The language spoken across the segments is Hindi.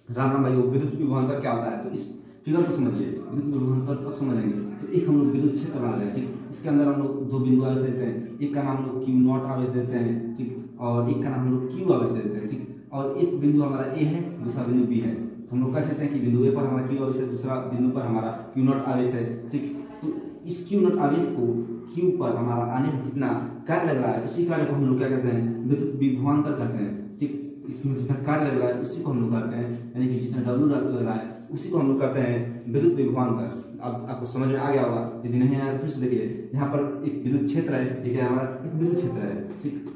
राम राम भाई, विद्युत विभवांतर क्या होता है? तो इस फिगर को समझिए। विद्युत विभवांतर कब समझेंगे? तो एक हम लोग विद्युत क्षेत्र बना रहे हैं, ठीक। इसके अंदर हम लोग दो बिंदु आवेश देते हैं, एक का नाम हम लोग क्यू नॉट आवेश देते हैं, ठीक, और एक का नाम हम लोग क्यू आवेश देते हैं, ठीक। और एक बिंदु हमारा ए है, दूसरा बिंदु बी है। तो हम लोग कह सकते हैं कि बिंदु ए पर हमारा क्यू आवेश है, दूसरा बिंदु पर हमारा क्यू नॉट आवेश है, ठीक। तो इस क्यू नॉट आवेश को क्यू पर हमारा आने में कितना कार्य लग रहा है, उसी कार्य को हम लोग क्या कहते हैं? विद्युत विभवांतर कहते हैं, ठीक। इसमें जितना कार्य लग रहा है उसी को हम लोग कहते हैं, यानी कि जितना डब्ल्यू लग रहा है उसी को हम लोग कहते हैं विद्युत विभवांतर। अब आपको समझ में आ गया होगा, यदि नहीं आया फिर से देखिए। यहाँ पर एक विद्युत क्षेत्र है, ठीक है, हमारा एक विद्युत क्षेत्र है, ठीक,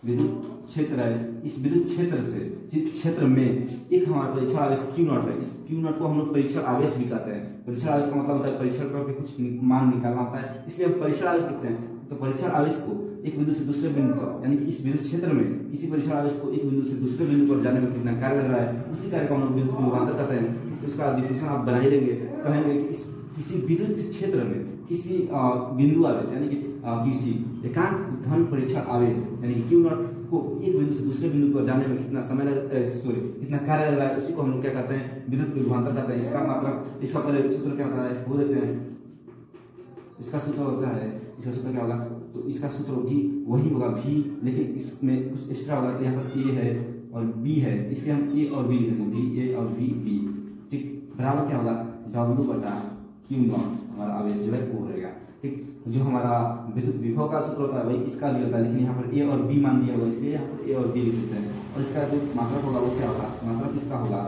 विद्युत क्षेत्र है। इस विद्युत क्षेत्र से क्षेत्र में एक हमारा परीक्षण आवेश क्यू नॉट है। इस क्यू नॉट को हम लोग परीक्षण आवेश भी कहते हैं। परीक्षण आवेश का मतलब होता है परीक्षण करके कुछ मान निकालना होता है, इसलिए हम परीक्षण आवेश लिखते हैं। तो परीक्षण आवेश को एक बिंदु से दूसरे बिंदु पर, यानी कि इस विद्युत क्षेत्र में किसी परीक्षण आवेश को एक बिंदु से दूसरे बिंदु पर जाने में कितना कार्य लग रहा है, उसी कार्य को हम लोग विद्युत विभवांतर कहते हैं। तो इसका डिफिनेशन आप बना ही लेंगे, कहेंगे कि किसी विद्युत क्षेत्र में किसी बिंदु आवेश, यानी कि किसी एकांक धन परीक्षण आवेश, यानी कि क्यू नॉट को एक बिंदु से दूसरे बिंदु पर जाने में कितना समय कितना कार्य लग रहा है, उसी को हम लोग क्या कहते हैं? विद्युत विभवांतर कहते हैं। इसका मतलब, इसका पहले सूत्र क्या होता है वो देते हैं। इसका सूत्र होता है, इसका सूत्र क्या होगा? तो इसका सूत्र भी वही होगा भी, लेकिन इसमें कुछ एक्स्ट्रा होगा। तो यहाँ पर ए है और बी है, इसलिए हम ए और बी लिखेंगे, बी ए और बी बी, ठीक। बराबर क्या होगा? डब्ल्यू बटा क्यू नॉट, हमारा आवेश जो है वो रहेगा, ठीक। जो हमारा विद्युत विभव का सूत्र होता है वही इसका भी होता है, लेकिन यहाँ पर ए और बी मान दिया होगा, इसलिए यहाँ पर ए और बी लिख देते हैं। और इसका जो मात्रक होगा वो क्या होगा? मात्रक इसका होगा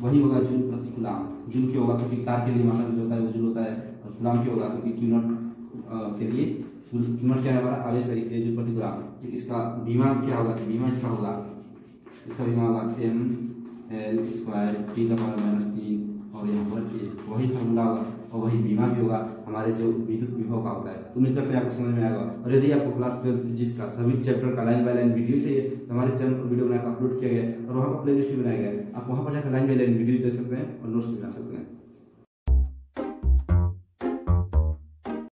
वही होगा जूल प्रति कूलाम। जूल क्यों होगा? क्योंकि तार के लिए मात्रक जो होता है वो जूल होता है, और कूलाम क्यों होगा? क्योंकि क्यू नॉट के लिए क्यू नॉट क्या है? हमारा आवेश है, इसलिए जूल प्रति कूलाम, ठीक। इसका बीमा क्या होगा? बीमा इसका होगा, इसका बीमा होगा एम एल स्क्वायर टी का पावर -3, और यहाँ पर वही फॉर्मूला होगा और वही बीमा भी होगा हमारे जो विद्युत विभव का होता है। उम्मीद करते हैं आपको समझ में आएगा। और यदि आपको क्लास 12 जिसका सभी चैप्टर का लाइन बाय लाइन वीडियो चाहिए तो हमारे चैनल पर वीडियो बनाकर अपलोड किया गया है, और वहाँ पर प्लेलिस्ट भी बनाया गया है। आप वहाँ पर जाकर लाइन बाय लाइन वीडियो देख सकते हैं और नोट्स भी बना सकते हैं।